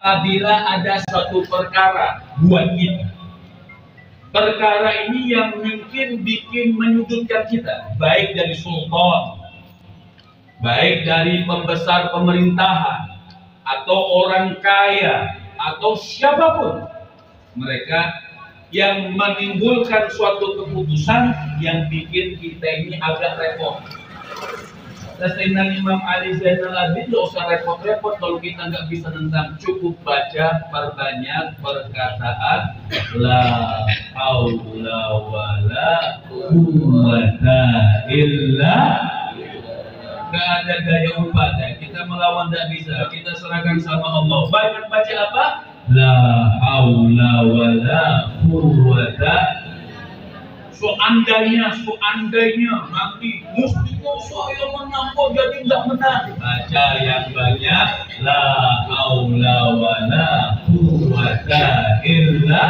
Apabila ada suatu perkara buat kita, perkara ini yang mungkin bikin menyudutkan kita, baik dari sultan, baik dari pembesar pemerintahan, atau orang kaya, atau siapapun mereka yang menimbulkan suatu keputusan yang bikin kita ini agak repot. Sayyidina Imam Ali Zainal Abidin tidak usah repot-repot kalau kita nggak bisa nentang, cukup baca perbanyak perkataan la haula wala quwwata illa. Nggak ada daya upaya, kita melawan tidak bisa, kita serahkan sama Allah. Banyak baca apa? La haula wala quwwata. Seandainya nanti mustinya saya menang kok jadi tidak menang. Baca yang banyak la haula wala quwwata illa.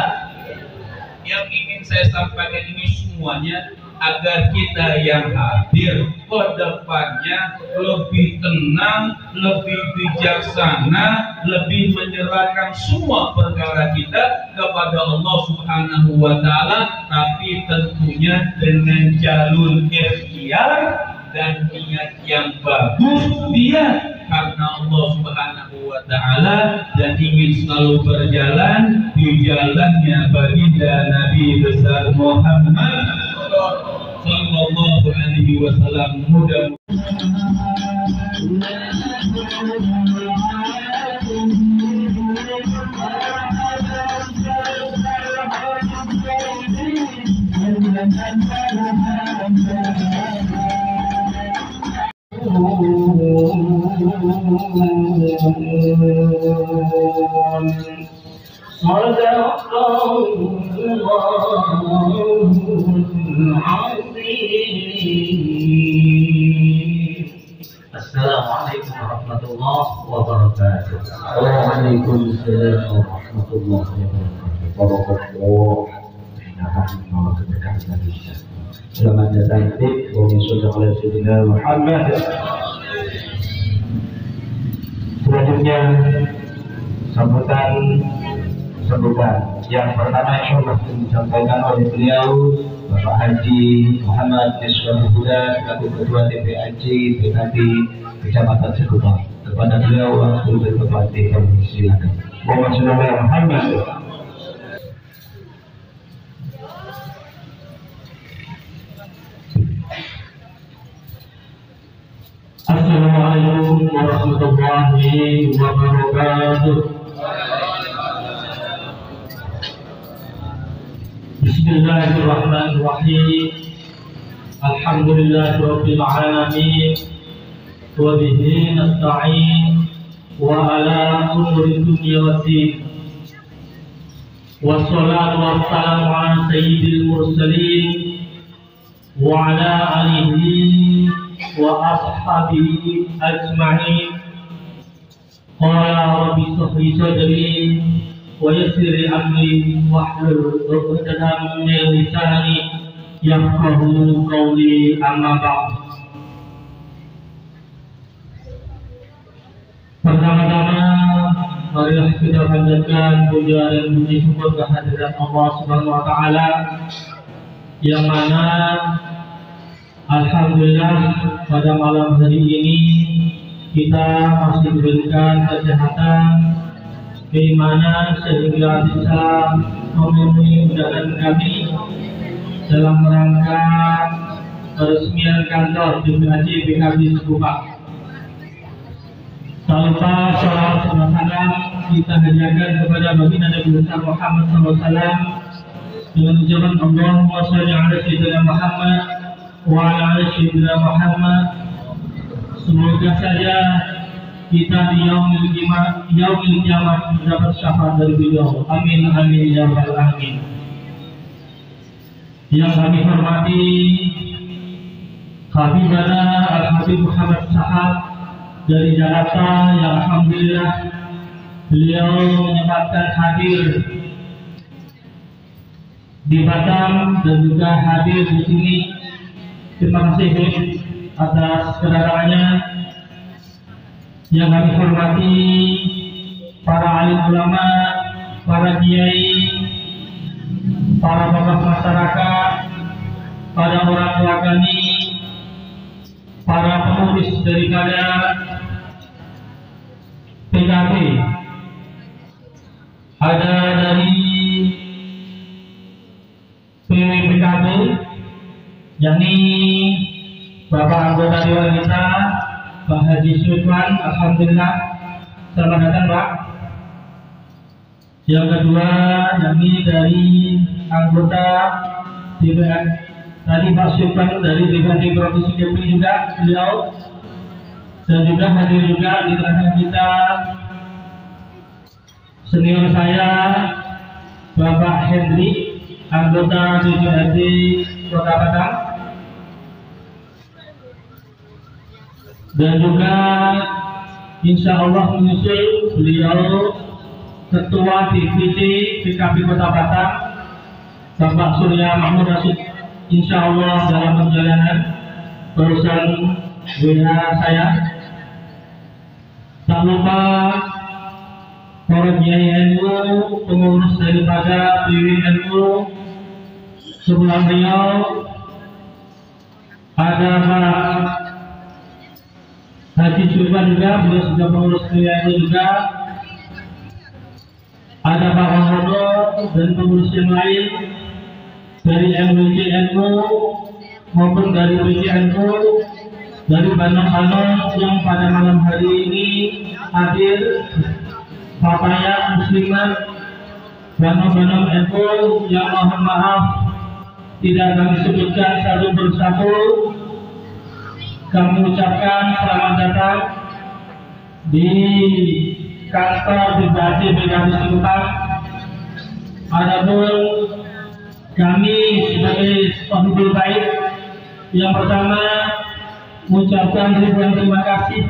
Yang ingin saya sampaikan ini semuanya agar kita yang hadir ke depannya lebih tenang, lebih bijaksana, lebih menyerahkan semua perkara kita kepada Allah Subhanahu wa Ta'ala, tapi tentunya dengan jalur ikhtiar dan niat yang bagus dia karena Allah Subhanahu wa Ta'ala, dan ingin selalu berjalan di jalannya baginda Nabi besar Muhammad sallallahu alaihi wasallam. Mudah-mudahan Assalamualaikum warahmatullahi wabarakatuh. Waalaikumsalam warahmatullahi wabarakatuh. Selamat datang di Sayyidina Muhammad. Selanjutnya sambutan yang pertama insyaallah disampaikan oleh beliau Bapak Haji Muhammad Misbahul Huda selaku Ketua DPAJ PKB Kecamatan Cikupa. Kepada beliau waktu bertempat dipersilakan. Muhammad. Assalamualaikum warahmatullahi wabarakatuh. Bismillahirrahmanirrahim. Alhamdulillahirabbil alamin. Wa bihi nasta'in wa ala umuri dunya waddin. Wassalatu wassalamu ala sayyidil mursalin wa ala alihi wa ashabihi ajma'in. Qala rabbi shrah li sadri wa yassir li amri wahlul 'uqdatam min lisani yafqahu qawli, amma ba'd. Pertama-tama marilah kita panjatkan puja dan puji syukur kehadirat Allah Subhanahu wa Ta'ala, yang mana alhamdulillah pada malam hari ini kita masih diberikan kesehatan, keimanan, sehingga bisa memenuhi undangan kami dalam rangka peresmian kantor DPAJ PKB Cikupa. Tak lupa salawat dan salam kita hadiahkan kepada baginda Nabi besar Muhammad SAW dengan ucapan Allahumma shalli ala sayyidina Muhammad wa ala sayyidina Muhammad. Semoga saja kita di yaumil kiamat mendapat syafaat dari beliau. Amin amin ya rabbal alamin. Yang kami hormati Habibana Al-Habib Muhammad Sahab dari Jakarta, yang alhamdulillah beliau menyempatkan hadir di Batam dan juga hadir di sini. Terima kasih atas kedatangannya. Yang kami hormati para alim ulama, para kiai, para tokoh masyarakat, para orang tua kami, para pengurus daripada PKB, ada dari PKB, yakni Bapak anggota Dewan kita, Pak Haji Sultan, alhamdulillah, selamat datang Pak. Yang kedua, yakni dari anggota DPR tadi Pak Sultan dari DPRD Provinsi Kepri juga beliau, dan juga hadir juga di tengah kita senior saya Bapak Hendri, anggota DPRD Kota Padang, dan juga insya Allah menyusul beliau Ketua DPC PKB Kota Padang Bapak Surya Mahmud Rasid, insya Allah dalam perjalanan perusahaan WH saya. Tak lupa para kiai NU, pengurus daripada PWNU sebelah beliau, ada Pak Haji Sultan juga, beliau sudah pengurus PWNU juga, ada Pak Wahodo dan pengurus yang lain dari MWCNU maupun dari PCNU, dari Bandung yang pada malam hari ini hadir, Papaya Muslimat, Bandung NU yang mohon maaf tidak kami sebutkan satu persatu. Kami ucapkan selamat datang di kantor pribadi PKB Singkang. Adapun kami sebagai penghubung baik, yang pertama mengucapkan ribuan terima kasih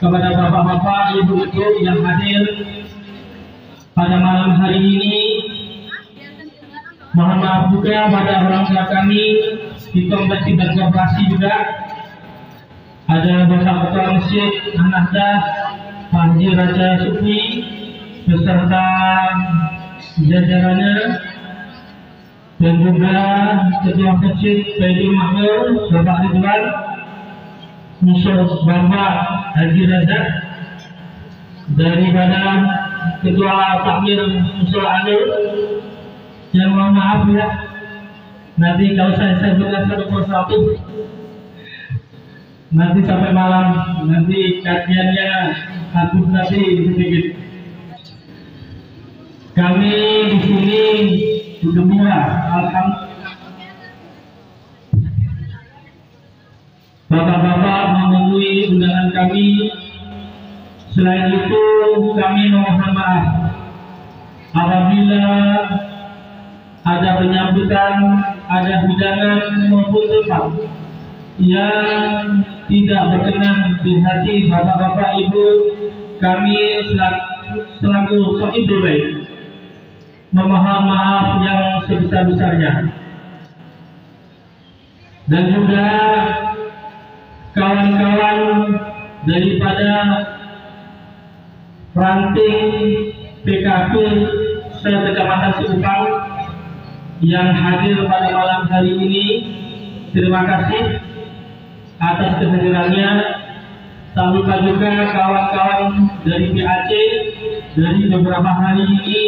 kepada bapak-bapak, ibu-ibu yang hadir pada malam hari ini. Mohon maaf juga pada orang tua kami di kompleks dan koperasi juga. Ada Bapak Ketua Masjid An-Nahdah Pak Haji Raja Supri beserta jajarannya, dan juga Ketua Masjid Baitul Makmur Bapak Ridwan, musuh Bapak Haji Razak, daripada Ketua Takmir Musul Anur, yang mohon maaf ya, nanti kalau saya sebutkan satu persatu nanti sampai malam, nanti kajiannya habis nanti sedikit. Kami di sini gembira, alhamdulillah. Bapak-bapak memenuhi undangan kami. Selain itu, kami mohon maaf apabila ada penyambutan, ada hidangan maupun tempat yang tidak berkenan di hati bapak-bapak ibu kami selaku sohibul baik, memohon maaf yang sebesar-besarnya. Dan juga kawan-kawan daripada ranting PKB se-Kecamatan Singkang yang hadir pada malam hari ini, terima kasih atas kehadirannya. Tak lupa juga kawan-kawan dari PAC dari beberapa hari ini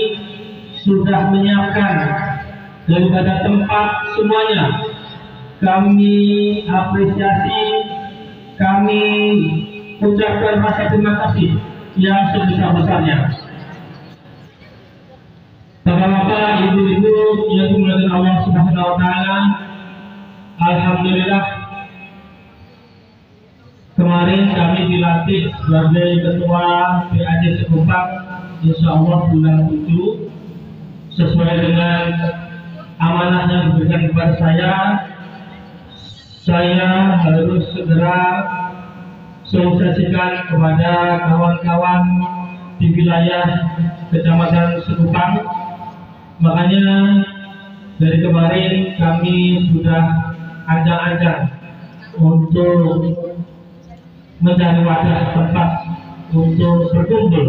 sudah menyiapkan daripada tempat semuanya. Kami apresiasi, kami ucapkan rasa terima kasih yang sebesar-besarnya. Bapak-bapak, ibu-ibu yang dimuliakan Allah Subhanahu wa taala, alhamdulillah kemarin kami dilantik sebagai ketua PAC Sekumpang, insya Allah bulan 7, sesuai dengan amanah yang diberikan kepada saya harus segera sosialisasikan kepada kawan-kawan di wilayah Kecamatan Sekumpang. Makanya dari kemarin kami sudah ancang-ancang untuk mencari wadah tempat untuk berkumpul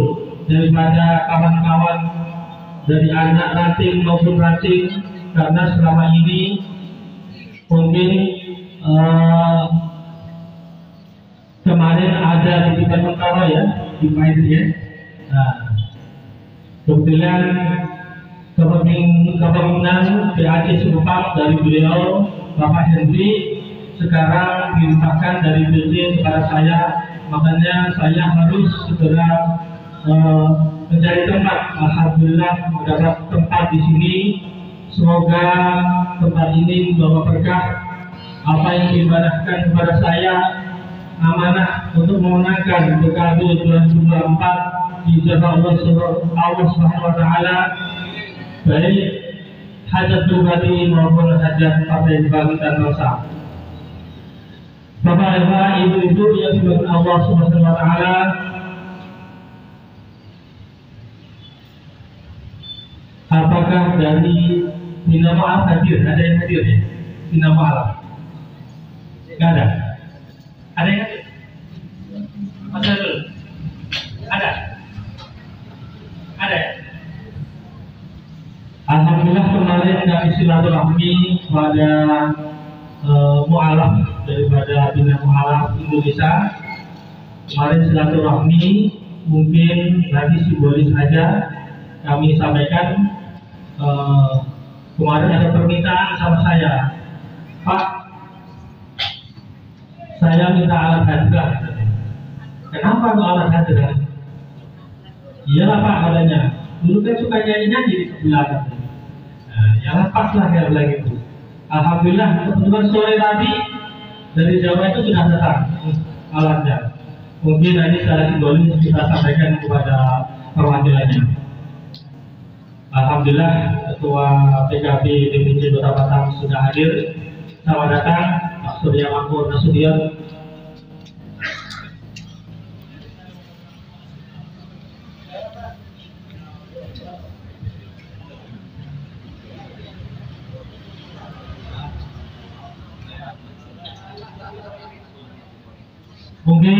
daripada kawan-kawan dari anak ranting maupun ranting, karena selama ini mungkin kemarin ada di Mentara ya, di Maiden ya. Nah, kebetulan kepemimpinan PAC Subang dari beliau Bapak Henry sekarang dilimpahkan dari PJ kepada saya, makanya saya harus segera mencari tempat. Alhamdulillah mendapat tempat di sini. Semoga tempat ini membawa berkah. Apa yang diibadahkan kepada saya amanah untuk memenangkan dekade 2024 di jalan Allah Subhanahu wa taala, baik hajat pribadi maupun hajat partai kebangkitan bangsa. Bapak-bapak, ibu-ibu yang dimuliakan Allah Subhanahu wa taala, apakah dari Bina Ma'al hadir? Ada yang hadir ya? Bina Ma'al? Tidak ada? Ada yang hadir? Mas Adul? Ada? Ada ya? Alhamdulillah kemarin kami silaturahmi pada mu'alaf daripada Bina Mu'alaf Indonesia. Kemarin silaturahmi, mungkin nanti simbolis saja kami sampaikan. Kemarin ada permintaan sama saya, Pak, saya minta alat hadrah. Kenapa nggak alat hadrah? Iyalah Pak, adanya. Dulu kan suka nyanyi-nyanyi di sebelah. Nah, ya lepas lah kayak bilang itu. Alhamdulillah teman-teman sore tadi dari Jawa itu sudah datang alatnya. Mungkin nanti secara simbolis kita sampaikan kepada perwakilannya. Alhamdulillah Ketua PKB DPC Kota Batam sudah hadir. Selamat datang Pak Surya Makmur Nasution. Mungkin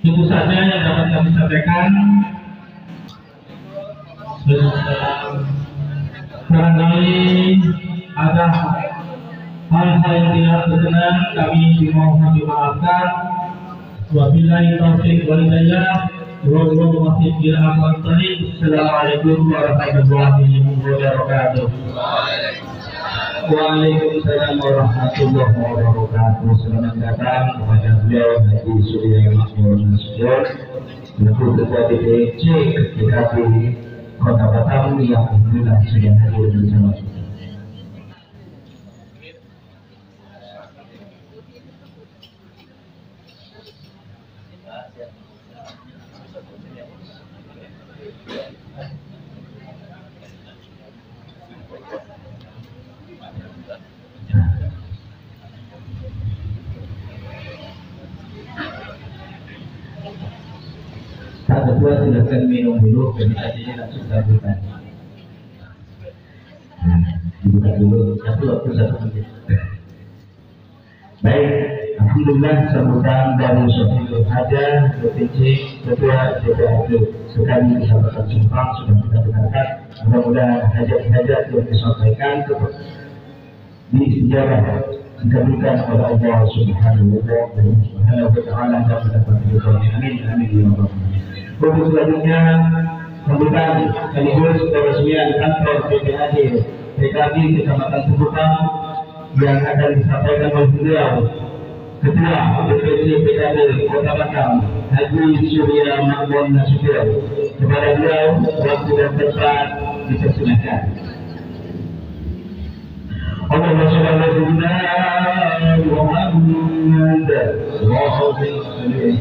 itu saja yang dapat kami sampaikan. Barangkali ada hal-hal yang tidak berkenan, kami dimohon dimaafkan. Wabillahi taufiq wal hidayah. Wallahu muwaffiq ila aqwamit thoriq. Assalamualaikum warahmatullahi wabarakatuh. Waalaikumsalam warahmatullahi wabarakatuh. Selamat datang kepada beliau Haji Surya Makmur Nasution, Ketua DPC PKB Kota Batam yang alhamdulillah sudah hadir bersama kita. Pak Ketua silakan minum dulu, dan akhirnya langsung lanjutkan. Dibuka dulu, waktu 1 menit. Baik, alhamdulillah sambutan dari Sofil Haja, DPC Ketua DPRD sekali di Kabupaten Subang sudah kita dengarkan. Mudah-mudahan hajat-hajat yang disampaikan diijabah dikabulkan oleh Allah Subhanahu wa taala dan mendapat ridho. Amin amin ya rabbal alamin. Untuk selanjutnya sambutan sekaligus peresmian kantor PPAD PKB Kecamatan Subang yang akan disampaikan oleh beliau Ketua DPC PKB Kota Batam Haji Surya Makmur Nasution. Kepada beliau waktu dan tempat dipersilakan. Allahumma shalli ala sayyidina Muhammad wa sallim.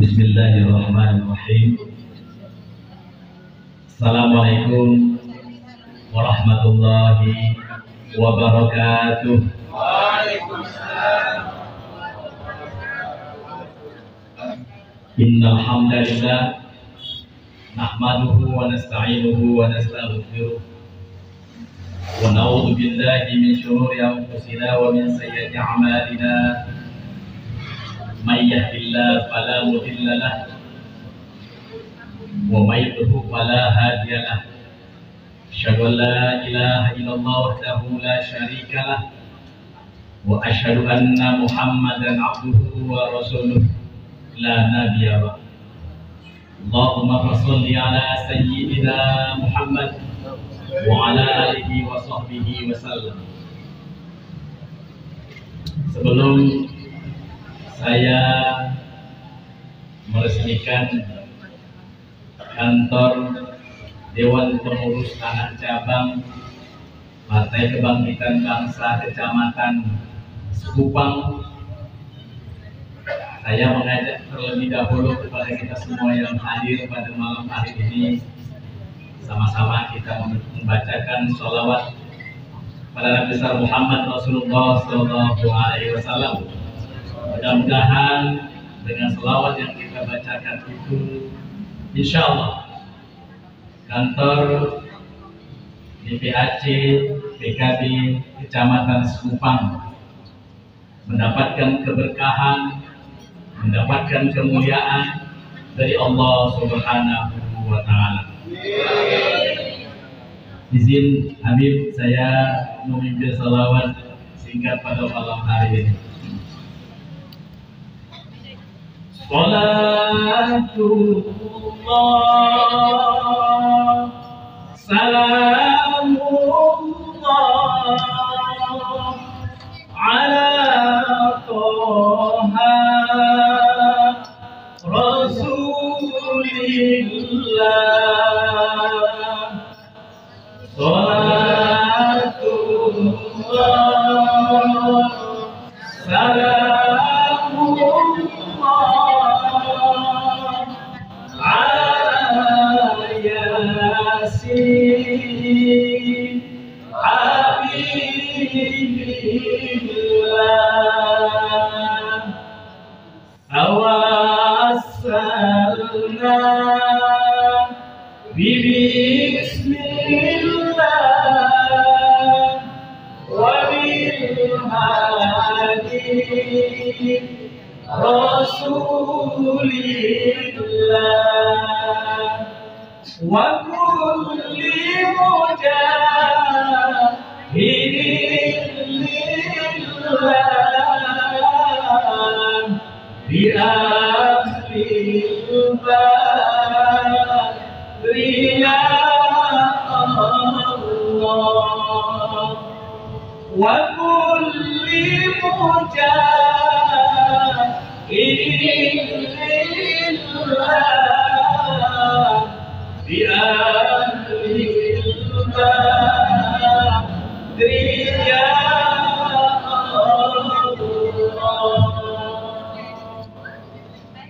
Bismillahirrahmanirrahim. Assalamualaikum warahmatullahi wabarakatuh. Waalaikumsalam. Innal hamdalillah nahmaduhu wa nasta'inuhu wa nastaghfiruh wa na'udzu billahi min shururi anfusina wa min sayyiati a'malina. May yahdihillahu fala mudilla lahu wa may yudlil fala hadiya lahu. Asyhadu an la ilaha illallah wahdahu la syarika lah wa asyhadu anna Muhammadan abduhu wa rasuluh la nabiyya ba'd. Allahumma shalli ala sayyidina Muhammad wa ala alihi wa sahbihi wa sallam. Sebelum saya meresmikan kantor Dewan Pengurus Tanah Cabang Partai Kebangkitan Bangsa Kecamatan Sekupang, saya mengajak terlebih dahulu kepada kita semua yang hadir pada malam hari ini, sama-sama kita membacakan sholawat pada Nabi besar Muhammad Rasulullah SAW. Mudah-mudahan dengan sholawat yang kita bacakan itu, insya Allah kantor DPAC PKB Kecamatan Sekupang mendapatkan keberkahan, mendapatkan kemuliaan dari Allah Subhanahu wa Ta'ala. Izin Habib saya memimpin salawat singkat pada malam hari ini. Salatullah salamullah ala Toha Rasulillah. Salatullah salamullah ala Yasin Habibillah. Tawassalna bismillah wa bil hadi Rasulillah wa kulli mujahidin lillah bi ahlil badri ya Allah wa kulli mujahidin lillah bi ahlil badri ya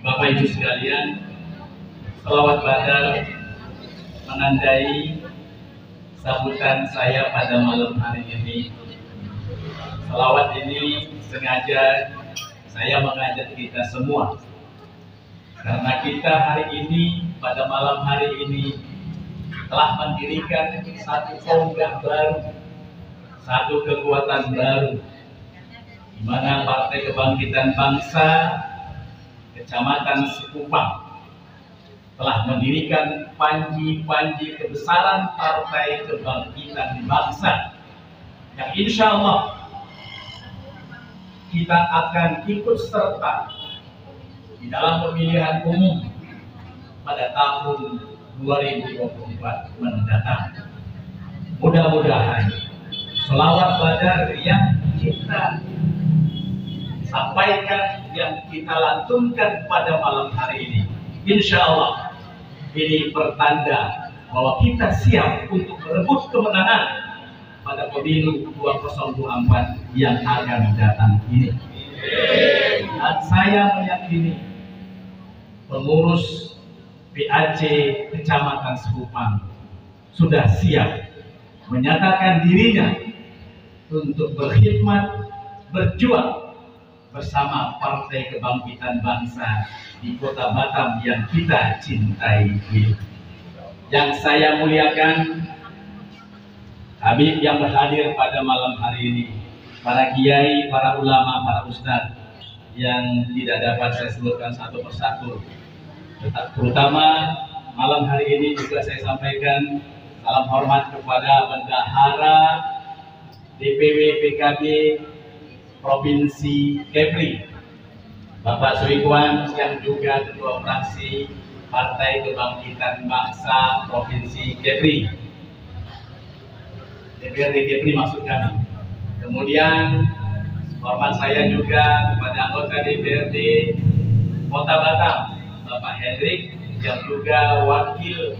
Bapak Ibu sekalian, salawat badar menandai sambutan saya pada malam hari ini. Salawat ini sengaja saya mengajak kita semua karena kita hari ini, pada malam hari ini telah mendirikan satu tonggak baru, satu kekuatan baru, di mana Partai Kebangkitan Bangsa Kecamatan Sekupang telah mendirikan panji-panji kebesaran Partai Kebangkitan Bangsa yang insya Allah kita akan ikut serta di dalam pemilihan umum pada tahun 2024 mendatang. Mudah-mudahan selawat badar yang kita sampaikan, yang kita lantunkan pada malam hari ini, insya Allah ini pertanda bahwa kita siap untuk merebut kemenangan pada pemilu 2024 yang akan datang ini. Dan saya meyakini pengurus PAC Kecamatan Sekupang sudah siap menyatakan dirinya untuk berkhidmat, berjuang bersama Partai Kebangkitan Bangsa di Kota Batam yang kita cintai ini. Yang saya muliakan, Habib yang berhadir pada malam hari ini, para kiai, para ulama, para ustadz yang tidak dapat saya sebutkan satu persatu. Terutama malam hari ini juga saya sampaikan salam hormat kepada Bendahara DPW PKB Provinsi Kepri, Bapak Suikwan, yang juga Ketua Fraksi Partai Kebangkitan Bangsa Provinsi Kepri, DPRD Kepri maksud kami. Kemudian hormat saya juga kepada anggota DPRD Kota Batam, Bapak Hendrik, yang juga Wakil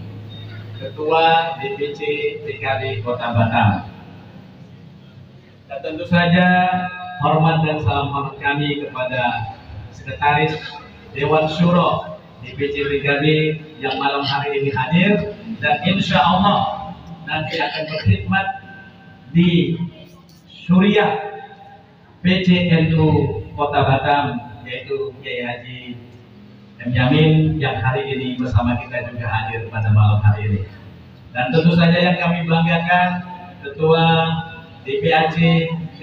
Ketua DPC PKB Kota Batam. Dan tentu saja hormat dan salam hormat kami kepada Sekretaris Dewan Syuro DPC PKB yang malam hari ini hadir dan insya Allah nanti akan berkhidmat di Suriah PCNU Kota Batam, yaitu Kiai Haji M. Yamin yang hari ini bersama kita juga hadir pada malam hari ini. Dan tentu saja yang kami banggakan, Ketua DPAC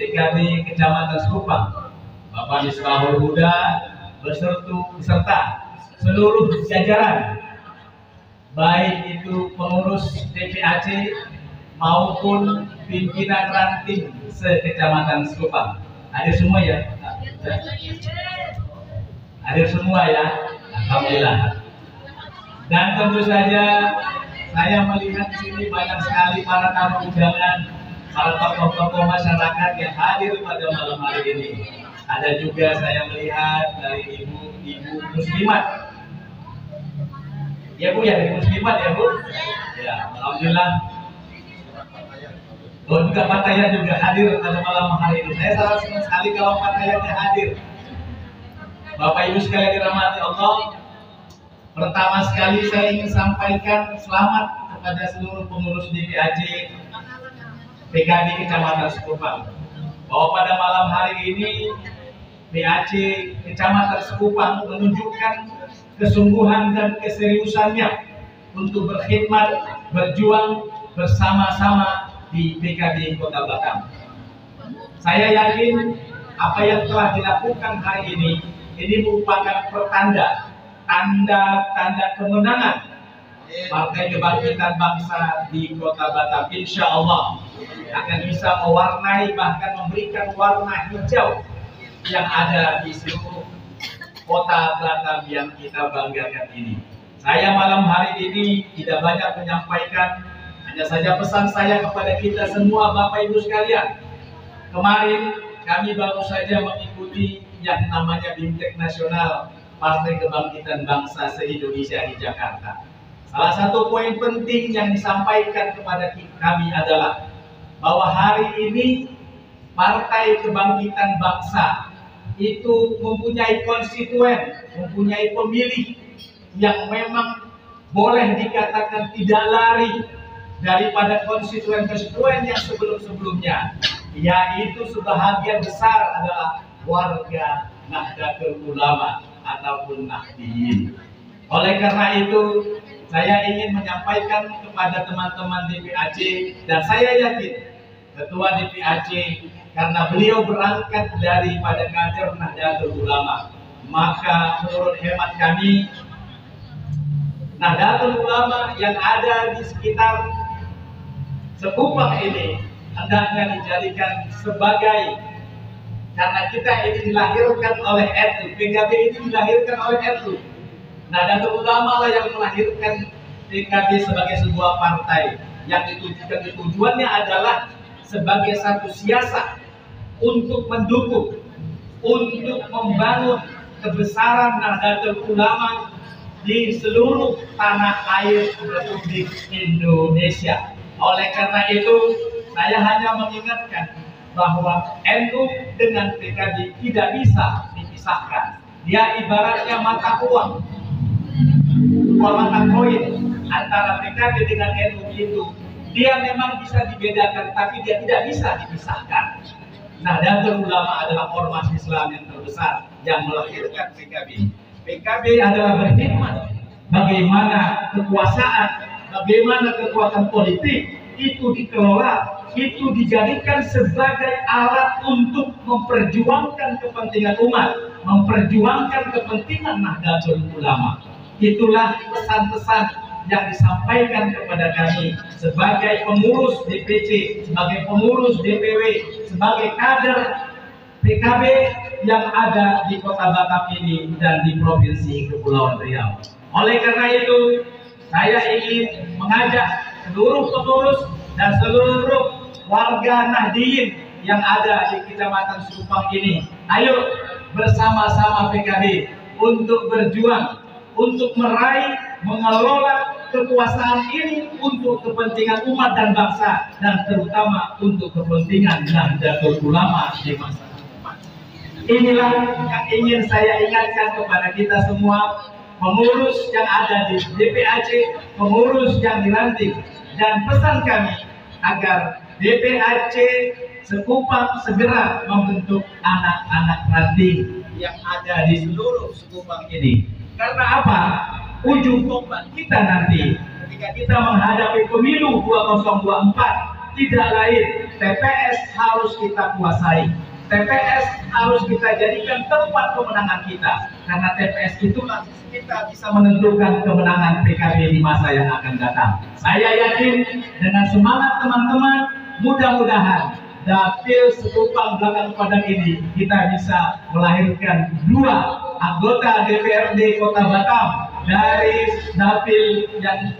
PKB Kecamatan Sekupang, Bapak Misbahul Huda beserta seluruh jajaran, baik itu pengurus DPAC maupun pimpinan ranting se-Kecamatan Sekupang. Hadir semua ya? Hadir semua ya? Alhamdulillah. Dan tentu saja saya melihat di sini banyak sekali para tamu undangan, para tokoh-tokoh masyarakat yang hadir pada malam hari ini. Ada juga saya melihat dari ibu muslimat. Ya Bu, ya ibu muslimat ya Bu. Ya, alhamdulillah. Oh, juga Pak Tayat juga hadir pada malam hari ini. Saya sangat senang sekali kalau Pak Tayatnya hadir. Bapak Ibu sekalian dirahmati Allah, pertama sekali saya ingin sampaikan selamat kepada seluruh pengurus DPAC PKB Kecamatan Sekupang, bahwa pada malam hari ini PAC Kecamatan Sekupang menunjukkan kesungguhan dan keseriusannya untuk berkhidmat, berjuang bersama-sama di PKB Kota Batam. Saya yakin apa yang telah dilakukan hari ini merupakan tanda kemenangan Partai Kebangkitan Bangsa di Kota Batam. Insya Allah akan bisa mewarnai, bahkan memberikan warna hijau yang ada di seluruh Kota Batam yang kita banggakan ini. Saya malam hari ini tidak banyak menyampaikan, hanya saja pesan saya kepada kita semua Bapak Ibu sekalian. Kemarin kami baru saja mengikuti yang namanya BIMTEK Nasional Partai Kebangkitan Bangsa se-Indonesia di Jakarta. Salah satu poin penting yang disampaikan kepada kami adalah bahwa hari ini Partai Kebangkitan Bangsa itu mempunyai konstituen, mempunyai pemilih yang memang boleh dikatakan tidak lari daripada konstituen-konstituen yang sebelum-sebelumnya, yaitu sebahagian besar adalah warga Nahdlatul Ulama ataupun Nahdiyin. Oleh karena itu, saya ingin menyampaikan kepada teman-teman DPAC, dan saya yakin Ketua DPAC, karena beliau berangkat daripada kader Nahdlatul Ulama, maka menurut hemat kami, Nahdlatul Ulama yang ada di sekitar Sekupang ini hendaknya dijadikan sebagai, karena kita ini dilahirkan oleh NU, PKB ini dilahirkan oleh NU. Nahdlatul Ulama lah yang melahirkan PKB sebagai sebuah partai yang tujuannya adalah sebagai satu siasat untuk mendukung, untuk membangun kebesaran Nahdlatul Ulama di seluruh tanah air Republik Indonesia. Oleh karena itu, saya hanya mengingatkan bahwa NU dengan PKB tidak bisa dipisahkan. Dia ibaratnya mata uang, dua mata koin antara PKB dengan NU itu. Dia memang bisa dibedakan, tapi dia tidak bisa dipisahkan. Nahdlatul Ulama adalah ormas Islam yang terbesar yang melahirkan PKB. PKB adalah berkhidmat bagaimana kekuasaan, bagaimana kekuatan politik itu dikelola, itu dijadikan sebagai alat untuk memperjuangkan kepentingan umat, memperjuangkan kepentingan Nahdlatul Ulama. Itulah pesan-pesan yang disampaikan kepada kami sebagai pengurus DPC, sebagai pengurus DPW, sebagai kader PKB yang ada di Kota Batam ini dan di Provinsi Kepulauan Riau. Oleh karena itu, saya ingin mengajak seluruh pengurus dan seluruh warga Nahdiyin yang ada di Kecamatan Sekupang ini, ayo bersama-sama PKB untuk berjuang, untuk meraih, mengelola kekuasaan ini untuk kepentingan umat dan bangsa, dan terutama untuk kepentingan Nahdlatul Ulama di masa depan. Inilah yang ingin saya ingatkan kepada kita semua, pengurus yang ada di DPAC, pengurus yang dilantik, dan pesan kami agar DPAC Sekupang segera membentuk anak-anak ranting yang ada di seluruh Sekupang ini. Karena apa? Ujung tombak kita nanti ketika kita menghadapi pemilu 2024 tidak lain, TPS harus kita kuasai. TPS harus kita jadikan tempat kemenangan kita, karena TPS itulah kita bisa menentukan kemenangan PKB di masa yang akan datang. Saya yakin dengan semangat teman-teman, mudah-mudahan Dapil Sekupang Belakang Padang ini kita bisa melahirkan 2 anggota DPRD Kota Batam dari Dapil yang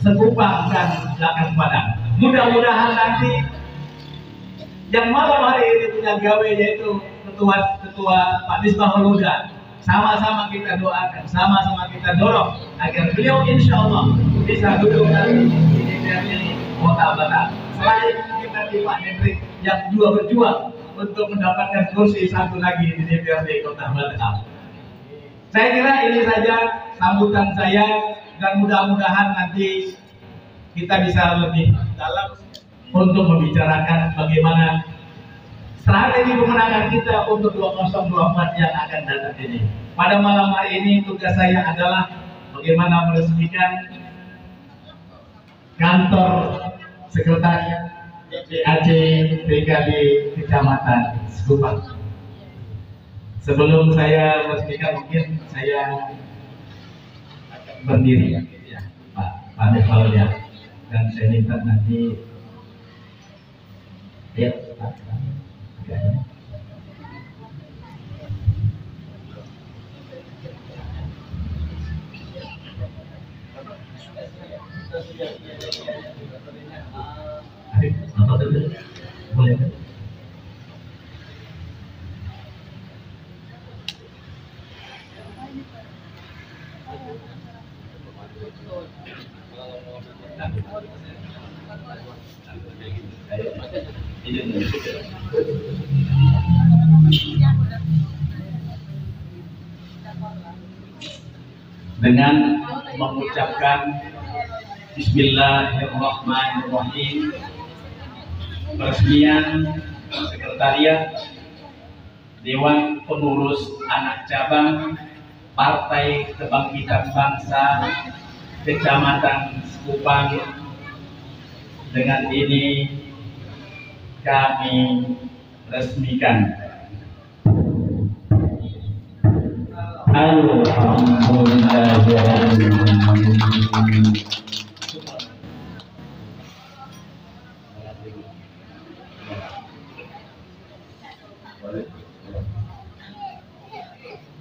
Sekupang dan Belakang Padang. Mudah-mudahan nanti yang malam hari ini punya gawe yaitu ketua Pak Misbahul Huda. Sama-sama kita doakan, sama-sama kita dorong agar beliau insya Allah bisa duduk nanti di DPRD Kota Batam. Selain kita di Pak Hendrik yang juga berjuang untuk mendapatkan kursi satu lagi di DPRD Kota Batam. Saya kira ini saja sambutan saya, dan mudah-mudahan nanti kita bisa lebih dalam untuk membicarakan bagaimana strategi pemenangan kita untuk 2024 yang akan datang ini. Pada malam hari ini tugas saya adalah bagaimana meresmikan kantor sekretariat DPAC PKB Kecamatan Sekupang. Sebelum saya meresmikan, mungkin saya berdiri ya, Pak Misbahul ya, dan saya minta nanti ya Pak. Apa dulu? Boleh. Dengan mengucapkan Bismillahirrahmanirrahim, peresmian sekretariat Dewan Pengurus Anak Cabang Partai Kebangkitan Bangsa Kecamatan Sekupang, dengan ini kami resmikan.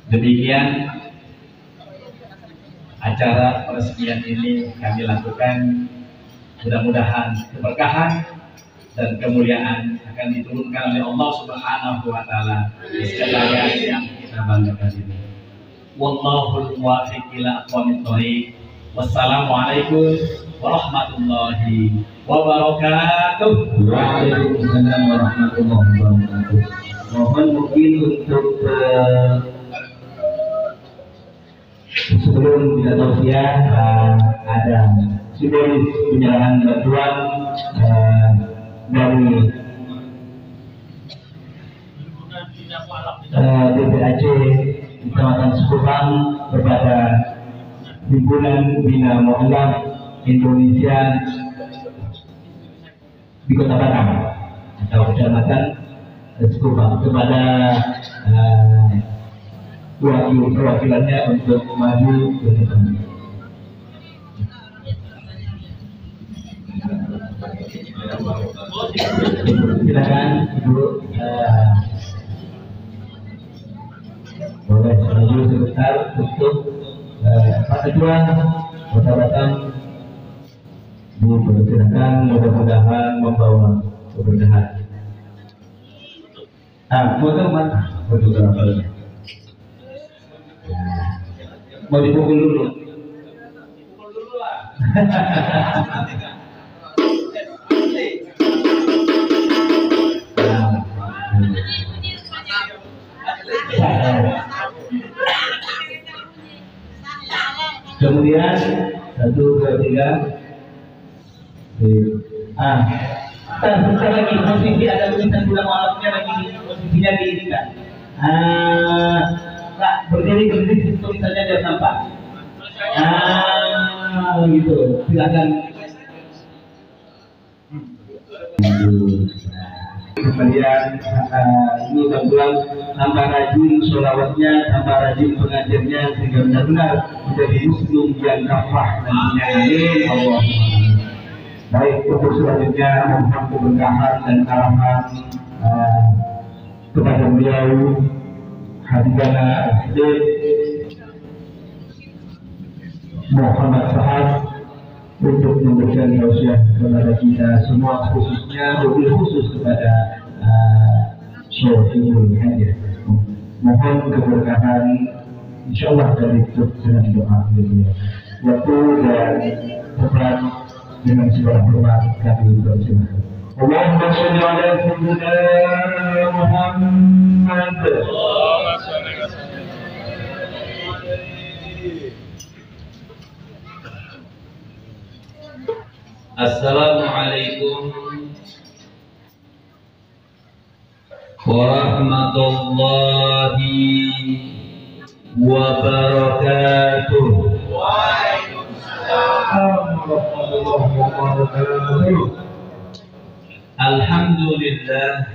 Demikian acara peresmian ini kami lakukan. Mudah-mudahan keberkahan dan kemuliaan akan diturunkan oleh Allah Subhanahu wa taala di segala yang kita banggakan ini. Wallahul muwaffiq ila aqwamit thoriq. Wassalamualaikum warahmatullahi wabarakatuh. Waalaikumsalam warahmatullahi wabarakatuh. Mohon mungkin untuk sebelum kita tausiah ada simbolis penyerahan bantuan dari DPAC Kecamatan Sekupang kepada Himpunan Bina Mualaf Indonesia di Kota Batam atau Kecamatan Sekupang, kepada perwakilannya untuk maju ke depan. Silakan Ibu, boleh maju sebentar untuk Pak Ketua Kota Batam. Dipersilakan, mudah-mudahan membawa keberkahan. Foto mana? Fotografer. Mau dipukul dulu. Pukul dulu lah. Kemudian 1, 2, 3. Sebentar lagi posisi ada tulisan bulan malamnya lagi, posisinya diingat. Berdiri tulisannya biar nampak. Gitu. Silakan. Kemudian ini bantuan tambah rajin sholawatnya, tambah rajin pengajarnya sehingga benar-benar menjadi muslim yang kafah nantinya. Amin. Allah. Baik, untuk selanjutnya mohon keberkahan dan arahan kepada beliau Hadijana Al-Hidayat Muhammad Sahab untuk memberikan tausiah kepada kita semua, khususnya lebih khusus kepada Syaikhul Hadir. Mohon keberkahan insyaallah dari dengan doa beliau. Waktu dan tempat dengan segala hormat kami bersilakan. Allahumma shalli ala sayyidina Muhammad. Assalamualaikum warahmatullahi wabarakatuh. Alhamdulillah,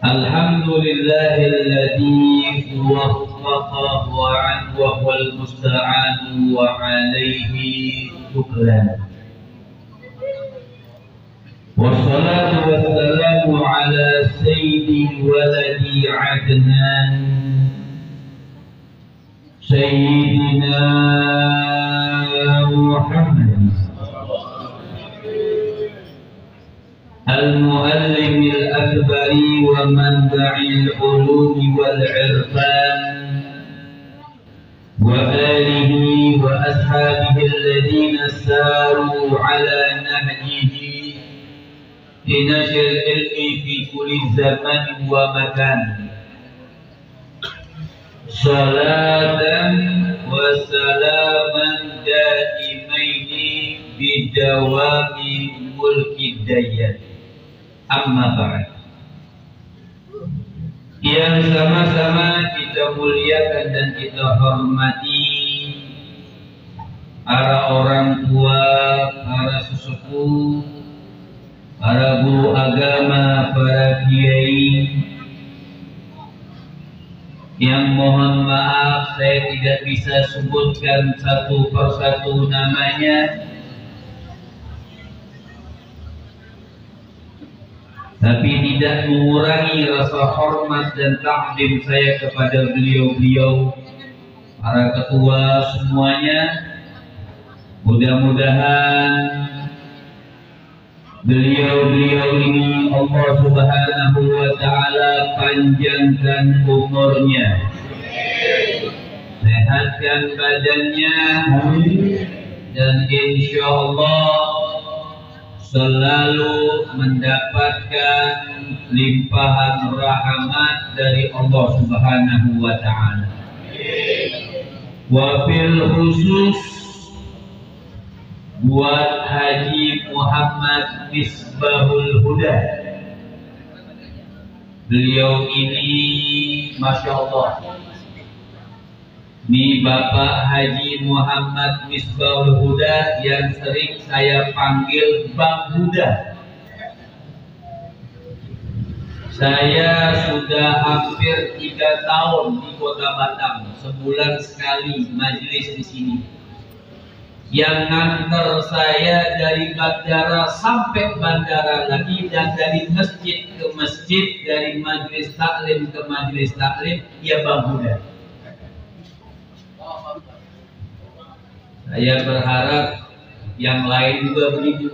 alhamdulillahilladzi waffaqa wa huwal musta'an wa alayhi tuklan. Wassalatu wassalamu ala sayyidi waladi adnan Sayyidina Muhammad al-muallim al-akbari wa manba'i al-ulumi wal-irfan wa alihi wa ashabihi alladhina saru ala nahjihi linashir ilmi fi kulli zaman wa makan. Salatan wa salaman daimaini bidawami mulki dayyat. Amma ba'd. Yang sama-sama kita muliakan dan kita hormati para orang tua, para sesepuh, para guru agama, para kiai, yang mohon maaf saya tidak bisa sebutkan satu persatu namanya, tapi tidak mengurangi rasa hormat dan takdim saya kepada beliau-beliau, para ketua semuanya. Mudah-mudahan beliau-beliau ini Allah Subhanahu wa ta'ala panjangkan umurnya, sehatkan badannya, dan insya Allah selalu mendapatkan limpahan rahmat dari Allah Subhanahu wa ta'ala. Wabil khusus buat Haji Muhammad Misbahul Huda Beliau ini Masya Allah, ini Bapak Haji Muhammad Misbahul Huda yang sering saya panggil Bang Huda. Saya sudah hampir 3 tahun di Kota Batam, sebulan sekali majelis di sini. Yang nganter saya dari bandara sampai bandara lagi, dan dari masjid ke masjid, dari majelis taklim ke majelis taklim, ya Bang Huda. Saya berharap yang lain juga begitu.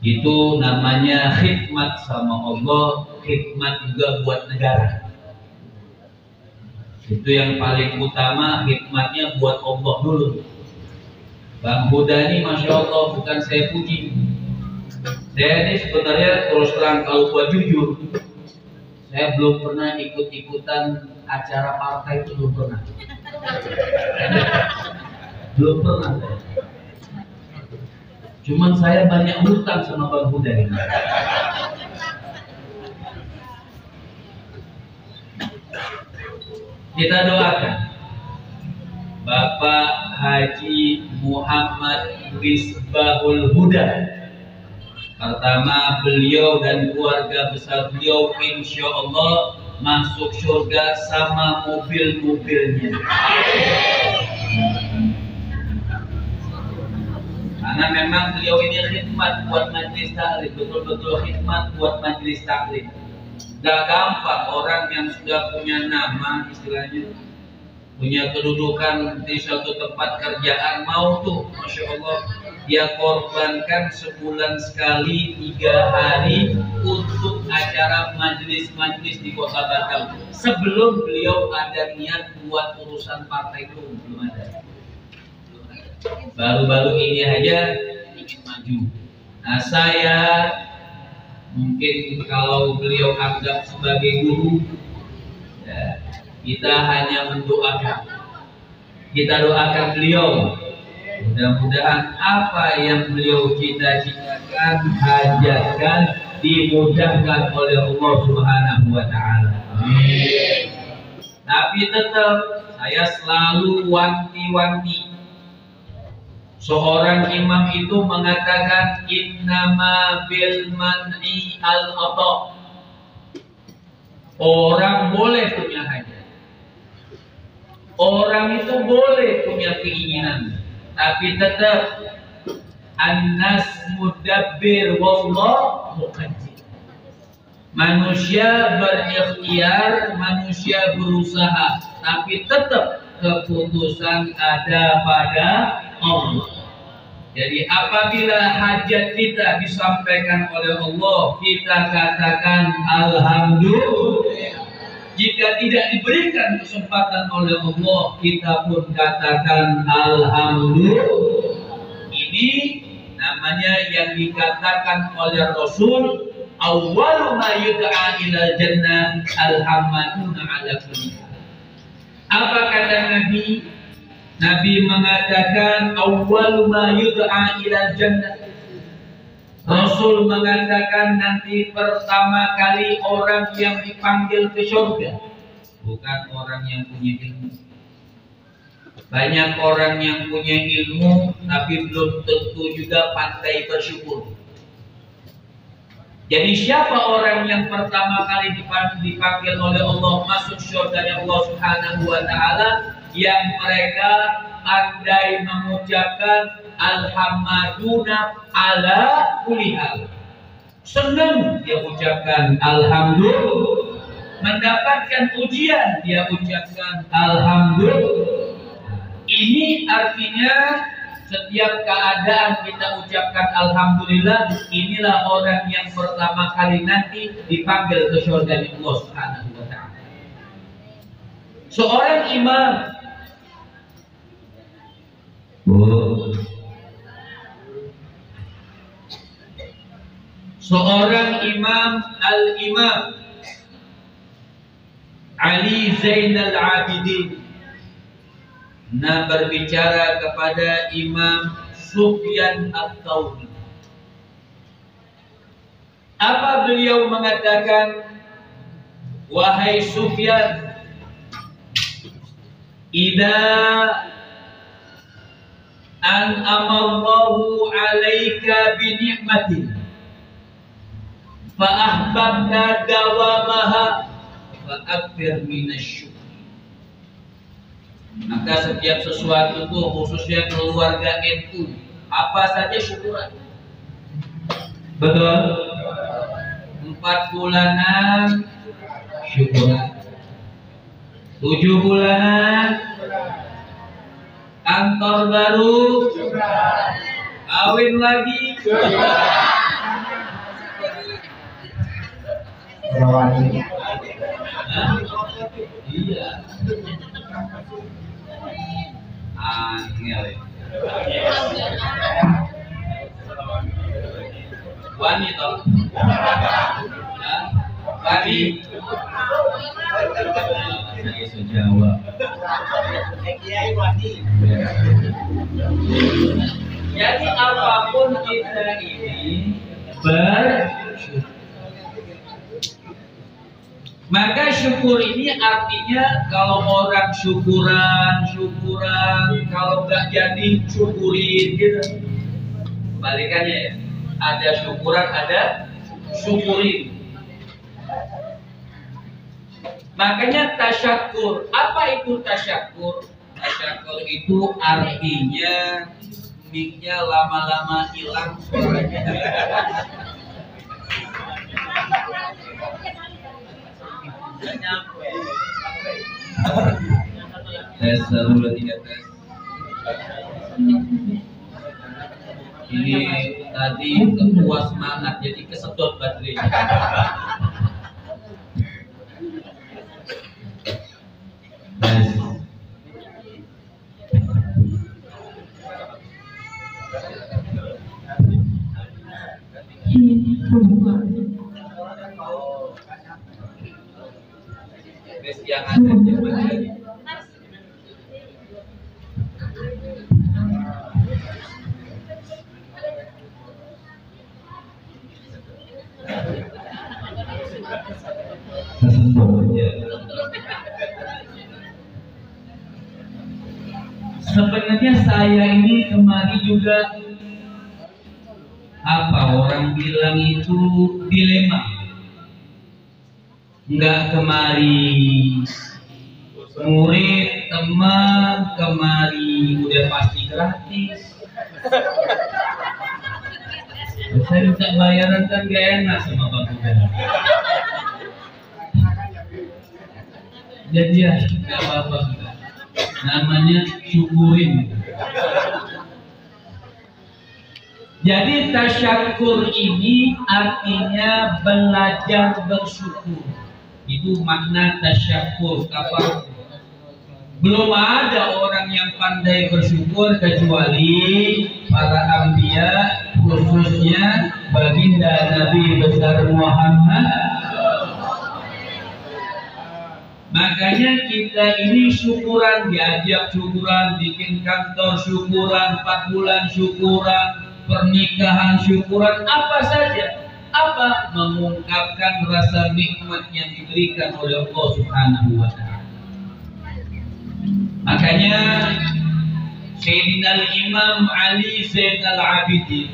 Itu namanya khidmat sama Allah, khidmat juga buat negara. Itu yang paling utama, khidmatnya buat Allah dulu. Bang Huda ini Masya Allah, bukan saya puji. Saya ini sebenarnya terus terang kalau buat jujur, saya belum pernah ikut-ikutan acara partai, itu belum pernah. Belum pernah. Cuman saya banyak hutang sama Bang Huda ini. Kita doakan Bapak Haji Muhammad Misbahul Huda. Pertama, beliau dan keluarga besar beliau insya Allah masuk surga sama mobil-mobilnya. Karena memang beliau ini khidmat buat majelis taklim, betul-betul khidmat buat majelis taklim. Gak gampang orang yang sudah punya nama, istilahnya punya kedudukan di suatu tempat kerjaan, mau tuh Masya Allah dia korbankan sebulan sekali 3 hari untuk acara majelis-majelis di Kota Batam. Sebelum beliau ada niat buat urusan partai itu belum ada. Baru-baru ini aja ingin maju. Nah, saya mungkin kalau beliau anggap sebagai guru, ya, kita hanya mendoakan. Kita doakan beliau, mudah-mudahan apa yang beliau cita-citakan, hajatkan, dimudahkan oleh Allah Subhanahu wa Ta'ala. Tapi tetap saya selalu wanti-wanti. Seorang imam itu mengatakan innama bil man'i al-ata. Orang boleh punya hajat. Orang itu boleh punya keinginan, tapi tetap an-nas mudabbir wallah muqaddir. Manusia berikhtiar, manusia berusaha, tapi tetap keputusan ada pada Allah. Jadi apabila hajat kita disampaikan oleh Allah, kita katakan alhamdulillah. Jika tidak diberikan kesempatan oleh Allah, kita pun katakan alhamdulillah. Ini namanya yang dikatakan oleh Rasul, awwalu ma yud'a ilal jannah alhamdulillah ala kulli. Apa kata Nabi? Nabi mengatakan awwal ma yud'a ilal jannah. Rasul mengatakan nanti pertama kali orang yang dipanggil ke surga bukan orang yang punya ilmu. Banyak orang yang punya ilmu tapi belum tentu juga pandai bersyukur. Jadi siapa orang yang pertama kali dipanggil oleh Allah masuk surga Allah Subhanahu wa Ta'ala? Yang mereka pandai mengucapkan alhamdulillah ala kulli hal. Senang dia ucapkan alhamdulillah. Mendapatkan ujian dia ucapkan alhamdulillah. Ini artinya setiap keadaan kita ucapkan alhamdulillah. Inilah orang yang pertama kali nanti dipanggil ke surga Allah Subhanahu wa Ta'ala. Seorang imam Al-Imam Ali Zainal Abidin berbicara kepada Imam Sufyan Ats-Tsauri. Apa beliau mengatakan? Wahai Sufyan, idza an'amallahu 'alaika bi ni'matin fa ahbabta dawamaha fa akthir minasyukr. Maka setiap sesuatu itu, khususnya keluarga NU, apa saja syukuran. Betul? 4 bulanan syukuran, 7 bulanan kantor baru, kawin lagi, iya, angel ya. Wanita, Wani, saya iso jawab. Jadi apapun kita ini bersyukur. Maka syukur ini artinya kalau orang syukuran, kalau nggak jadi syukurin gitu. Kebalikannya ya, ada syukuran, ada syukurin. Makanya tasyakur. Apa itu tasyakur? Tasyakur itu artinya mic-nya lama-lama hilang suaranya. Tes 1, 2, 3 tes. Ini tadi ketua semangat jadi kesedot baterainya. Yang ada sebenarnya saya ini kemarin juga orang bilang itu dilema. Enggak kemari murid, teman, kemari udah pasti gratis. Saya minta bayaran kan gak enak sama Bang Budan. Jadi ya gak apa-apa sudah. Namanya syukurin. Jadi tasyakur ini artinya belajar bersyukur. Itu makna tasyakur. Kapal. Belum ada orang yang pandai bersyukur kecuali para anbiya, khususnya baginda Nabi besar Muhammad. Makanya kita ini syukuran, diajak syukuran, bikin kantor syukuran, 4 bulan syukuran, pernikahan syukuran, apa saja. Apa? Mengungkapkan rasa nikmat yang diberikan oleh Allah Subhanahu wa Ta'ala. Makanya Sayyidina Imam Ali Zainal Abidin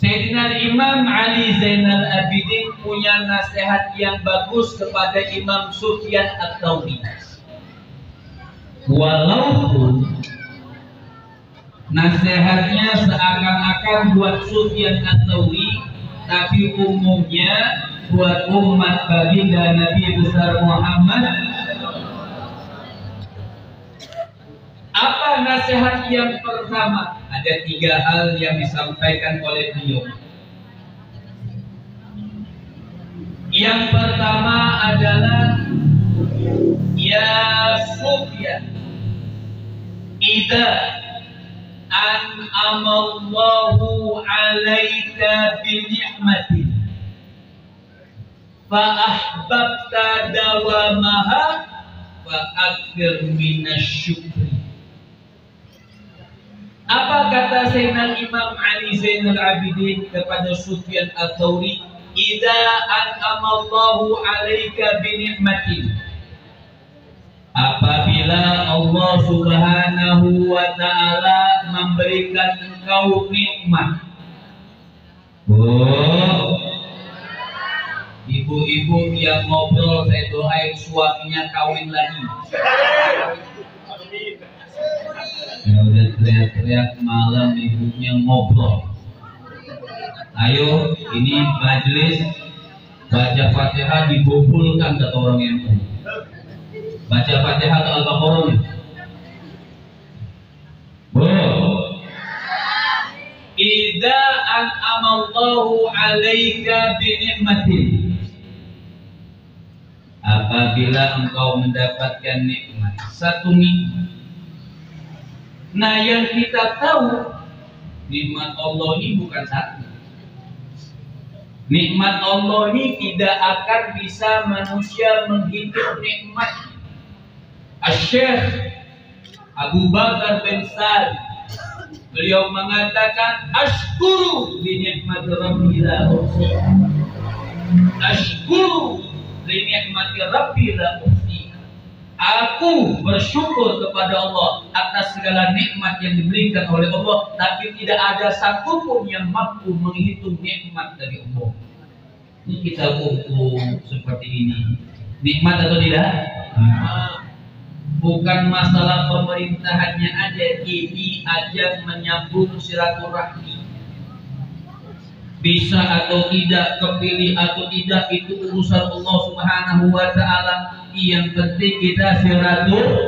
Sayyidina Imam Ali Zainal Abidin punya nasihat yang bagus kepada Imam Sufyan Ats-Tsauri. Walaupun nasihatnya seakan-akan buat Sufyan Ats-Tsauri, tapi umumnya buat umat baginda Nabi besar Muhammad. Apa nasihat yang pertama? Ada 3 hal yang disampaikan oleh beliau. Yang pertama adalah, ya Sufyan, idza an'amallahu 'alaika bi ni'matin ahbabta dawamaha fa akthir minasyukri. Apa kata Sayyidina Imam Ali Zainal Abidin kepada Sufyan Ats-Tsauri? Idza an'amallahu 'alaika bi ni'matin. Apabila Allah Subhanahu wa taala memberikan engkau nikmat. Ibu-ibu yang ngobrol saya doain suaminya kawin lagi. Ya udah teriak-teriak malam ibunya ngobrol. Ayo, ini majelis baca Fatihah dibobulkan kata orang yang baca Fatihah atau Al-Baqarah. Idza an'amallahu 'alaika bi ni'matin. Apabila engkau mendapatkan nikmat, satu nikmat. Nah, yang kita tahu nikmat Allah ini bukan satu. Nikmat Allah ini tidak akan bisa manusia menghitung nikmat. Asy-Syaikh Abu Bakar bin Sa'd beliau mengatakan ashkuru bi ni'mati rabbi la uhsi. Ashkuru bi ni'mati rabbi la uhsi. Aku bersyukur kepada Allah atas segala nikmat yang diberikan oleh Allah, tapi tidak ada satupun yang mampu menghitung nikmat dari Allah. Ini kita ukur seperti ini. Nikmat atau tidak? Bukan masalah pemerintahannya aja, ini ajang menyambung silaturahmi. Bisa atau tidak, kepilih atau tidak, itu urusan Allah Subhanahu wa taala. Yang penting kita silaturahmi.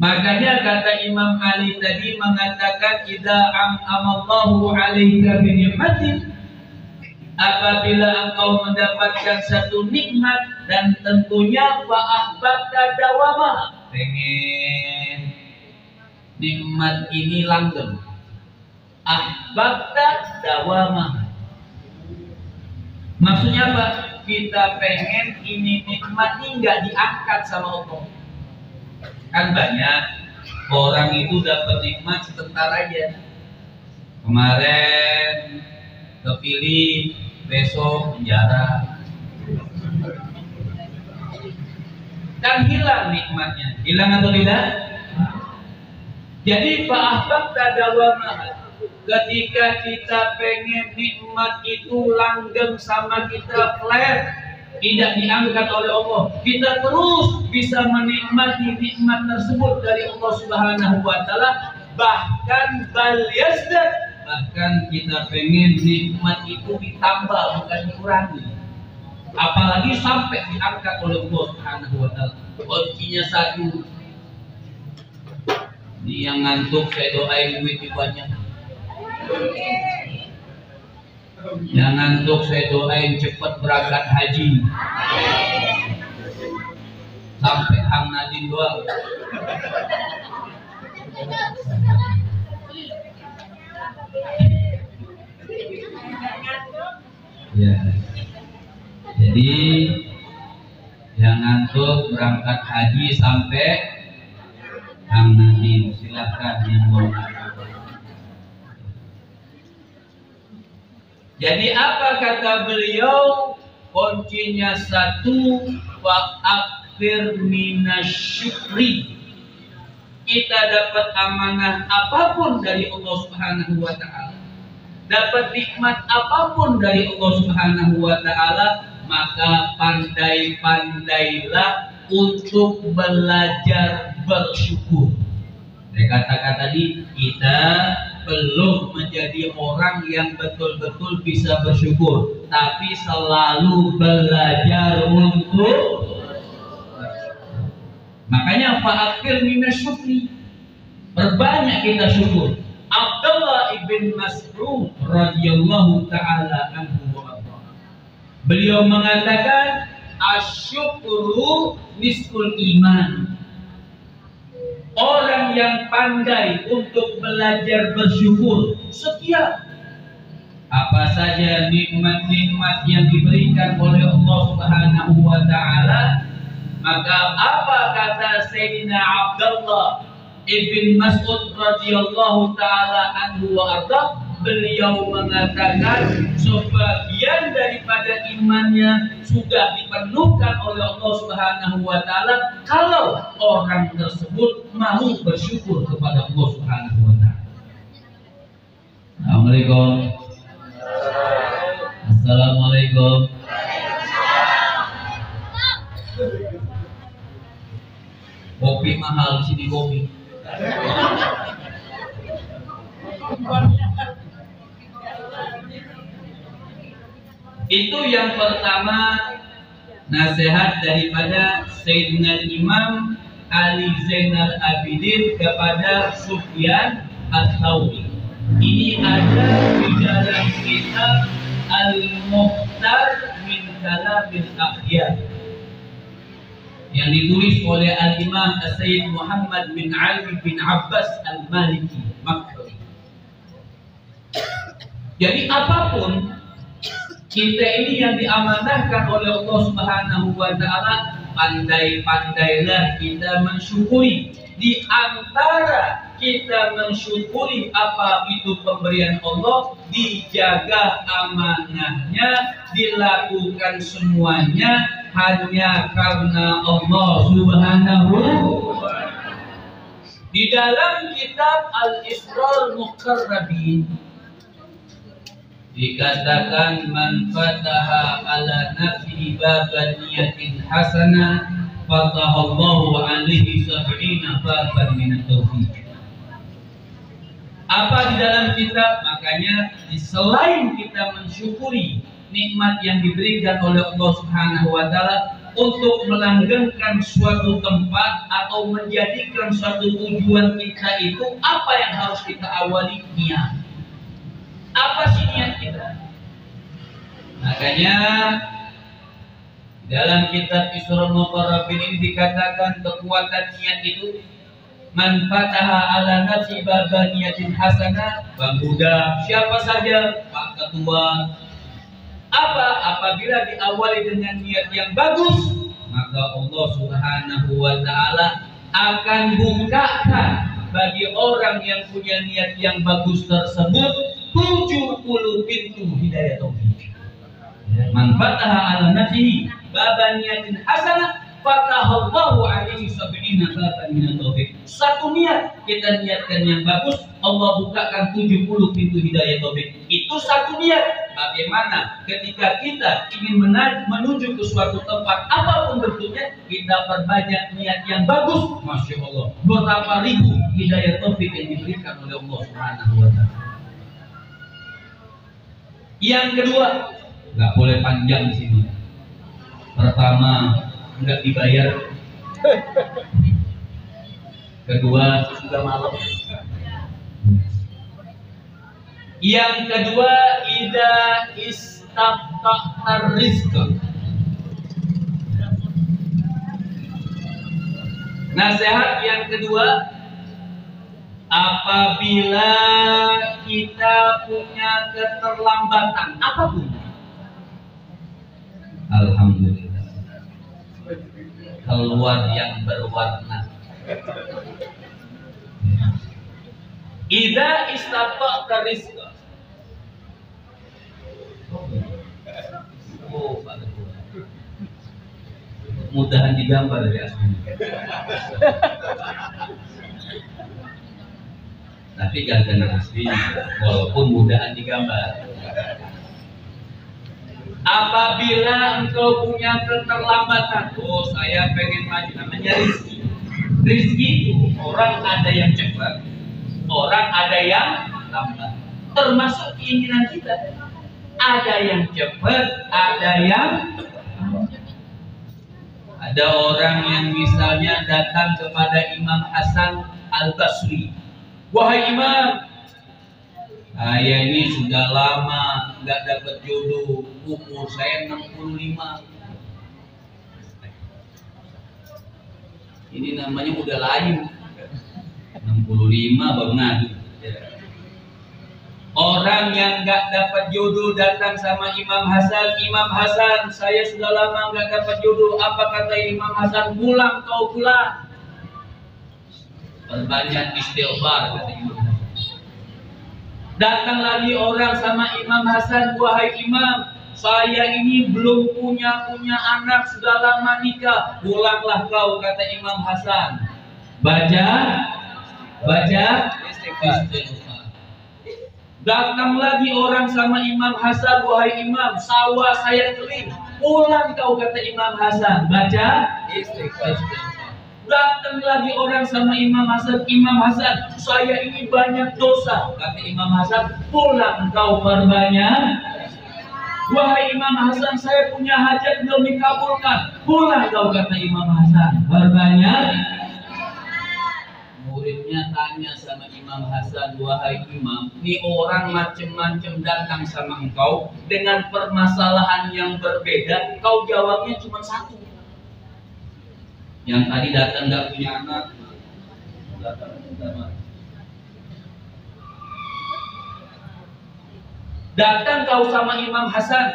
Makanya kata Imam Ali tadi mengatakan idza amallahu 'alaika bi ni'matin. Apabila engkau mendapatkan satu nikmat dan tentunya fa'ahbabta dawama, pengen nikmat ini langgeng. Ahbabta dawama. Maksudnya apa? Kita pengen ini nikmat ini nggak diangkat sama Allah. Kan banyak orang itu dapat nikmat sebentar aja. Kemarin kepilih, besok penjara, kan hilang nikmatnya. Hilang atau tidak? Jadi fa'ahbabta dawama. Ketika kita pengen nikmat itu langgeng sama kita flat, tidak diangkat oleh Allah, kita terus bisa menikmati nikmat tersebut dari Allah Subhanahu wa taala, bahkan bal yazdad, bahkan kita pengen nikmat itu ditambah bukan dikurangi, apalagi sampai diangkat oleh Allah Subhanahu wa taala. Kuncinya satu. Ini yang ngantuk saya doain duit banyak. Yang ngantuk saya doain cepat berangkat haji. Sampai Hang Nadine doang. Ya. Jadi yang ngantuk berangkat haji sampai Hang Nadine, silakan yang mau. Jadi apa kata beliau? Kuncinya satu, fa'akthir minasyukri. Kita dapat amanah apapun dari Allah Subhanahu wa taala, dapat nikmat apapun dari Allah Subhanahu wa taala, maka pandai-pandailah untuk belajar bersyukur. Saya katakan tadi, kita belum menjadi orang yang betul-betul bisa bersyukur, tapi selalu belajar untuk. Makanya fa'akthir minasyukri, perbanyak kita syukur. Abdullah ibn Mas'ud radhiyallahu taala anhu wa arda, beliau mengatakan asyukru nisful iman. Orang yang pandai untuk belajar bersyukur setiap apa saja nikmat-nikmat yang diberikan oleh Allah Subhanahu wa taala, maka apa kata Sayyidina Abdullah ibn Mas'ud radhiyallahu taala anhu wa arda, beliau mengatakan sebagian daripada imannya sudah dipenuhkan oleh Allah Subhanahu wa taala kalau orang tersebut mau bersyukur kepada Allah Subhanahu wa taala. Assalamualaikum. Assalamualaikum. Kopi mahal di sini kopi. Itu yang pertama, nasihat daripada Sayyidina Imam Ali Zainal Abidin kepada Sufyan Ats-Tsauri. Ini ada di dalam kitab Al-Mukhtar min Kalamil Akhyar yang ditulis oleh Al-Imam Sayyid Muhammad bin Ali bin Abbas Al-Maliki Makki. Jadi apapun kita ini yang diamanahkan oleh Allah Subhanahu wa taala, pandai-pandailah kita mensyukuri. Di antara kita mensyukuri apa itu pemberian Allah, dijaga amanahnya, dilakukan semuanya hanya karena Allah Subhanahu wa taala. Di dalam kitab Al-Israr Muqarrabin dikatakan, man fataha ala nafsi baban niyatin hasanah fatahallahu alaihi sab'ina baban minat taufiq. Apa di dalam kitab? Makanya selain kita mensyukuri nikmat yang diberikan oleh Allah Subhanahu wa taala, untuk melanggengkan suatu tempat atau menjadikan suatu tujuan kita itu, apa yang harus kita awali? Niat. Apa sih niat kita? Makanya dalam kitab Israr Muqarrabin ini dikatakan kekuatan niat itu, man fataha ala nafsi baban niyatin hasanah, Bang Buddha, siapa saja, Pak Ketua. Apa? Apabila diawali dengan niat yang bagus, maka Allah Subhanahu wa taala akan bukakan bagi orang yang punya niat yang bagus tersebut 70 pintu hidayah taufik. Man fataha ala nafsihi baban niyatin hasanah fatahallahu alaihi sab'ina baban minat taufik. Satu niat kita niatkan yang bagus, Allah bukakan 70 pintu hidayah taufik. Itu satu niat. Bagaimana ketika kita ingin menuju ke suatu tempat apapun bentuknya, kita perbanyak niat yang bagus, masya Allah, berapa ribu hidayah taufik yang diberikan oleh Allah Subhanahu wa taala. Yang kedua, nggak boleh panjang di sini. Pertama, nggak dibayar. Kedua, sudah malam. Yang kedua, idza istaqtar rizqa. Nasihat yang kedua, apabila kita punya keterlambatan apapun, alhamdulillah, keluar yang berwarna. Idza istaqtar rizqa. Oh, Pak Ketua. Mudahan digambar dari aslinya. Tapi jangan aslinya, walaupun mudahan digambar. Apabila engkau punya keterlambatan, oh saya pengen maju, namanya rizki. Rizki itu orang ada yang cepat, orang ada yang lambat. Termasuk keinginan kita. Ada yang cepat, ada yang ada orang yang misalnya datang kepada Imam Hasan Al-Basri. Wahai Imam, saya ini sudah lama nggak dapat jodoh, umur saya 65. Ini namanya udah layu. 65 baru ngadu. Orang yang nggak dapat jodoh datang sama Imam Hasan. Imam Hasan, saya sudah lama nggak dapat jodoh. Apa kata Imam Hasan? Pulang kau pulang. Perbanyak istighfar, kata Imam Hasan. Datang lagi orang sama Imam Hasan, wahai Imam, saya ini belum punya anak, sudah lama nikah. Pulanglah kau, kata Imam Hasan. Baca istighfar. Datang lagi orang sama Imam Hasan, wahai Imam, sawah saya kering. Pulang kau, kata Imam Hasan. Baca istighfar. Datang lagi orang sama Imam Hasan, Imam Hasan, saya ini banyak dosa. Kata Imam Hasan, pulang kau perbanyak. Wahai Imam Hasan, saya punya hajat belum dikabulkan. Pulang kau, kata Imam Hasan. Perbanyak. Muridnya tanya sama Imam Hasan, wahai Imam, ini orang macam-macam datang sama engkau dengan permasalahan yang berbeda, kau jawabnya cuma satu. Yang tadi datang nggak punya anak, datang kau sama Imam Hasan,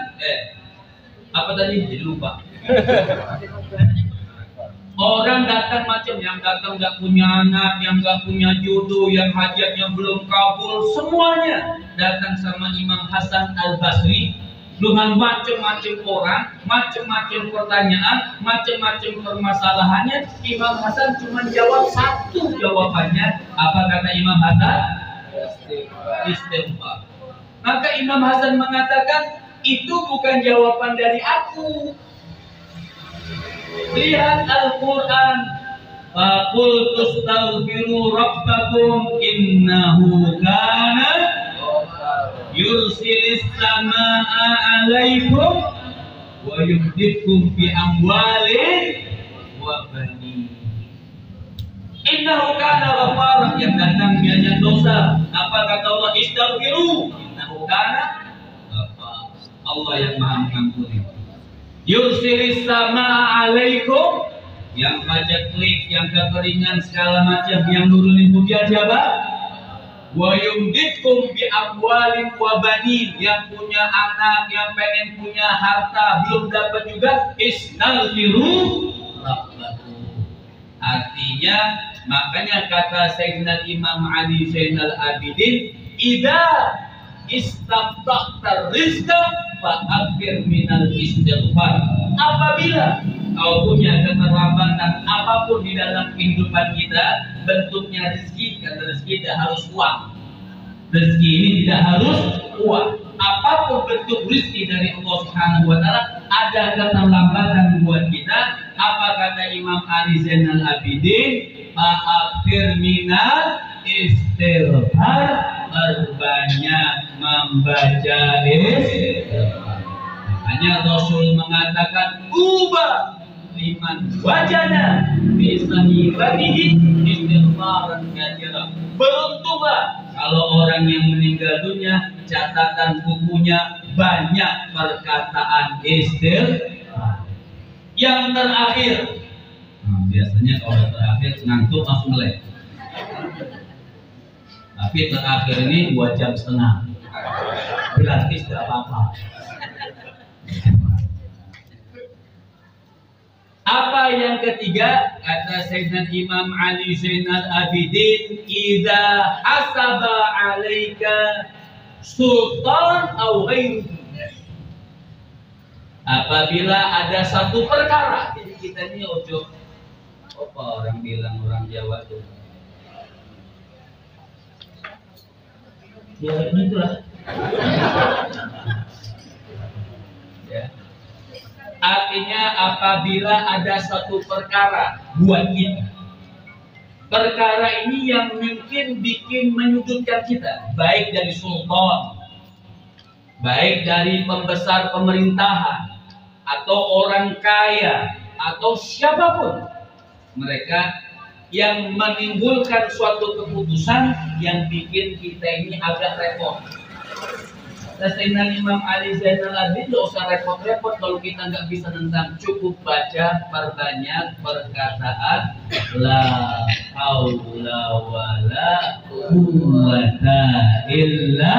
apa tadi? Jadi lupa. Orang datang macam yang datang nggak punya anak, yang nggak punya jodoh, yang hajatnya belum kabul, semuanya datang sama Imam Hasan Al-Basri dengan macam-macam orang, macam-macam pertanyaan, macam-macam permasalahannya. Imam Hasan cuma jawab satu jawabannya. Apa kata Imam Hasan? Istighfar. Maka Imam Hasan mengatakan, itu bukan jawaban dari aku. Lihat Al-Quran. Faqul tustaghfiru rabbakum innahu kana yursilis samaa alaikum wa yumditkum bi amwalin wa banin. Innahu kana ghafaran, yang datang banyak dosa. Apa kata Allah? Istaghfiru innahu kana ghafar. Allah yang Maha Pengampuni. Yursilis samaa alaikum, yang pajak klik, yang kekeringan segala macam, yang nurunin hujan siapa? Wa yumditkum bi amwalin wa banin, yang punya anak, yang pengen punya harta belum dapat juga, istaghfiru rabbakum. Artinya, makanya kata Sayyidina Imam Ali Zainal Abidin, idza istabtaqta rizqa fa'akbir minal istighfar. Apabila kau punya keterlambatan apapun di dalam kehidupan kita, bentuknya rezeki, karena rezeki tidak harus uang. Rezeki ini tidak harus uang. Apapun bentuk rezeki dari Allah Subhanahu wa taala, ada keterlambatan buat kita. Apa kata Imam Ali Zainal Abidin? Fa'akbir minal istighfar, berbanyak membaca istighfar. Makanya Rasul mengatakan, ubah liman wajana bisa ibadihi istighfaran katsira. Beruntunglah kalau orang yang meninggal dunia catatan bukunya banyak perkataan istighfar. Yang terakhir, biasanya kalau terakhir ngantuk langsung melek. Tapi terakhir ini 2 jam setengah, gratis tidak apa-apa. Apa yang ketiga? Kata Sayyidina Imam Ali Zainal Abidin, idza hasaba alaika sultan au ghairu. Apabila ada satu perkara, jadi kita ini ojo apa orang bilang, orang Jawa tuh, ya itulah. Ya. Artinya apabila ada satu perkara buat kita, perkara ini yang mungkin bikin menyudutkan kita, baik dari sultan, baik dari pembesar pemerintahan, atau orang kaya, atau siapapun, mereka yang menimbulkan suatu keputusan yang bikin kita ini agak repot. Sayyidina Imam Ali Zainal Abidin, tidak usah repot-repot kalau kita nggak bisa nentang, cukup baca perbanyak perkataan la haula wala quwwata illa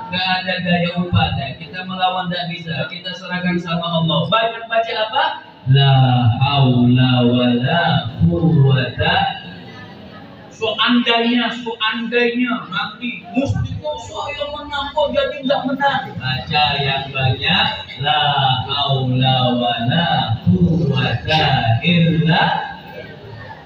nggak ada daya upaya, kita melawan tidak bisa, kita serahkan sama Allah. Banyak baca apa? La haula wala quwwata. Seandainya nanti mustiku saya menang kok jadi tidak menang. Baca yang banyak. La haula wala quwwata illa.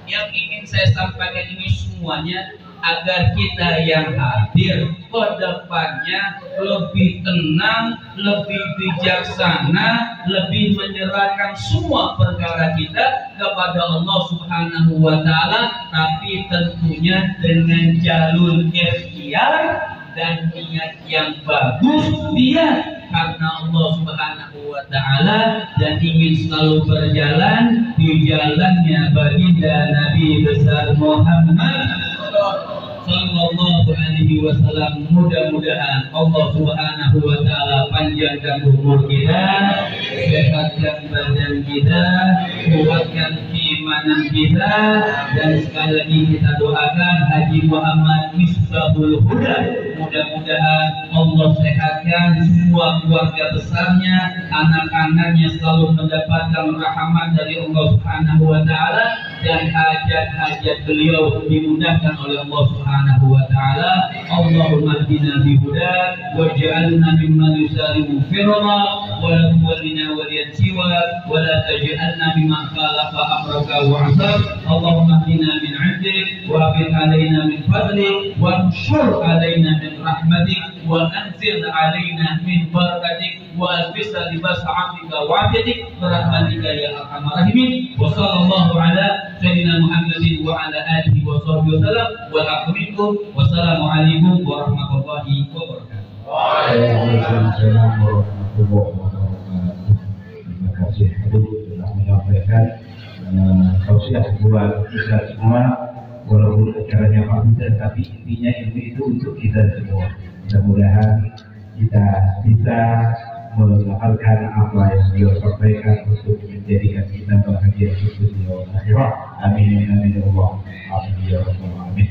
Yang ingin saya sampaikan ini semuanya agar kita yang hadir ke depannya lebih tenang, lebih bijaksana, lebih menyerahkan semua perkara kita kepada Allah Subhanahu wa taala, tapi tentunya dengan jalur ikhtiar dan niat yang bagus dia karena Allah Subhanahu wa taala dan ingin selalu berjalan di jalannya baginda Nabi besar Muhammad sallallahu alaihi wasallam. Mudah-mudahan Allah Subhanahu wa taala panjangkan umur kita, sehatkan badan kita, kuatkan keimanan kita, dan sekali lagi kita doakan Haji Muhammad Misbahul Huda. Mudah-mudahan Allah sehatkan semua keluarga besarnya, anak-anaknya selalu mendapatkan rahmat dari Allah Subhanahu wa taala, dan hajat-hajat beliau dimudahkan oleh Allah Subhanahu wa taala. Allahumma hdina bihuda waj'alna mimman yusari'u fi ridha wa la tuwallina waliyan siwa wa la taj'alna mimman khalafa amraka wa 'asab. Allahumma hdina min 'indik wa afid 'alaina min fadlik wa anshur 'alaina min rahmatik wa anzil 'alaina min barakatik wa albisna libas 'afwika wa 'afiyatik birahmatika ya arhamar rahimin. Wa sallallahu ala sayyidina Muhammadin wa ala alihi wa sahbihi wasallam wa akhirikum. Wassalamualaikum warahmatullahi wabarakatuh. Waalaikumsalam warahmatullahi wabarakatuh. Terima kasih Habib telah menyampaikan tausiah buat kita semua, walaupun acaranya pamit, tapi intinya ilmu itu untuk kita semua. Mudah-mudahan kita bisa mengamalkan apa yang beliau sampaikan untuk menjadikan kita bahagia di dunia dan akhirat. Amin amin ya Allah. Amin ya rabbal alamin.